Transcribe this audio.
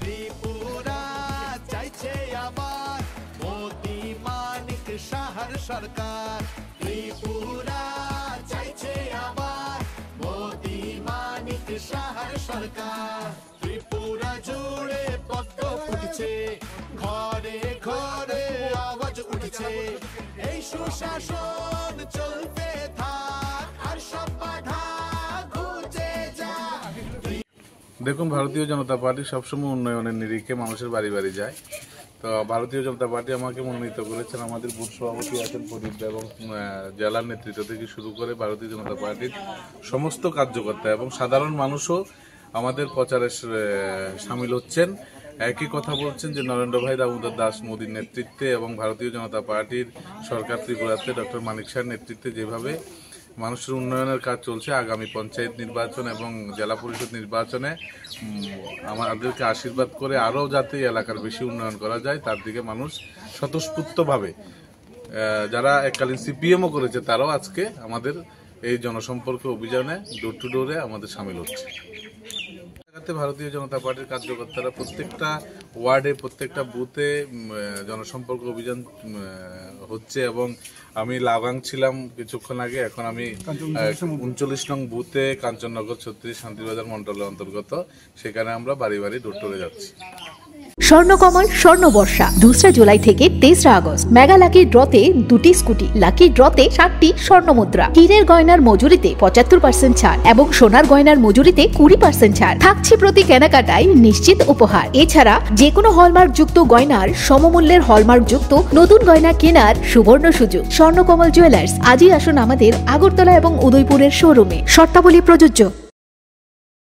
ত্রিপুরা চাইছে আবার মোদি মানিক শাহর সরকার। ত্রিপুরা চাইছে আবার মোদি মানিক শাহর সরকার। ত্রিপুরা জুড়ে পদ্ম ফুটছে, ঘরে ঘরে আওয়াজ উঠছে, এই সুশাসন চলতে থাক আর সব বাধা ঘুচে যাক। দেখুন, ভারতীয় জনতা পার্টি সবসময় উন্নয়নের নিরিখে মানুষের বাড়ি বাড়ি যায়। তো ভারতীয় জনতা পার্টি আমাকে মনোনীত করেছেন। আমাদের বুথ সভাপতি আছেন প্রদীপ এবং জেলার নেতৃত্ব থেকে শুরু করে ভারতীয় জনতা পার্টির সমস্ত কার্যকর্তা এবং সাধারণ মানুষও আমাদের প্রচারে সামিল হচ্ছেন। একই কথা বলছেন যে নরেন্দ্র ভাই দামোদর দাস মোদীর নেতৃত্বে এবং ভারতীয় জনতা পার্টির সরকার ত্রিপুরাতে ডক্টর মানিক শাহর নেতৃত্বে যেভাবে মানুষের উন্নয়নের কাজ চলছে, আগামী পঞ্চায়েত নির্বাচন এবং জেলা পরিষদ নির্বাচনে আমাদেরকে আশীর্বাদ করে আরও যাতে এলাকার বেশি উন্নয়ন করা যায় তার দিকে মানুষ স্বতঃস্ফূর্তভাবে, যারা এককালীন সিপিএমও করেছে তারাও আজকে আমাদের এই জনসম্পর্ক অভিযানে ডোর টু ডোরে আমাদের সামিল হচ্ছে। ভারতীয় জনতা পার্টির কার্যকর্তারা প্রত্যেকটা ওয়ার্ডে প্রত্যেকটা বুথে জনসম্পর্ক অভিযান হচ্ছে এবং আমি লাগাং ছিলাম কিছুক্ষণ আগে। এখন আমি 39 নং বুথে কাঞ্চননগর 36 শান্তিবাজার মন্ডলের অন্তর্গত, সেখানে আমরা বাড়ি বাড়ি ডোর টুরে যাচ্ছি। স্বর্ণকমল স্বর্ণবর্ষা 2 জুলাই থেকে 23 আগস্ট। মেগা লাকি ড্রতে 2টি স্কুটি, লাকি ড্রতে 7টি স্বর্ণ মুদ্রা, হীরের গয়নার মজুরিতে 75% ছাড় এবং সোনার গয়নার মজুরিতে 20% ছাড় থাকছে। প্রতি কেনাকাটায় নিশ্চিত উপহার। এছাড়া যে কোনো হলমার্ক যুক্ত গয়নার সমমূল্যের হলমার্ক যুক্ত নতুন গয়না কেনার সুবর্ণ সুযোগ। স্বর্ণকমল জুয়েলার্স, আজই আসুন আমাদের আগরতলা এবং উদয়পুরের শোরুমে। শর্তাবলী প্রযোজ্য।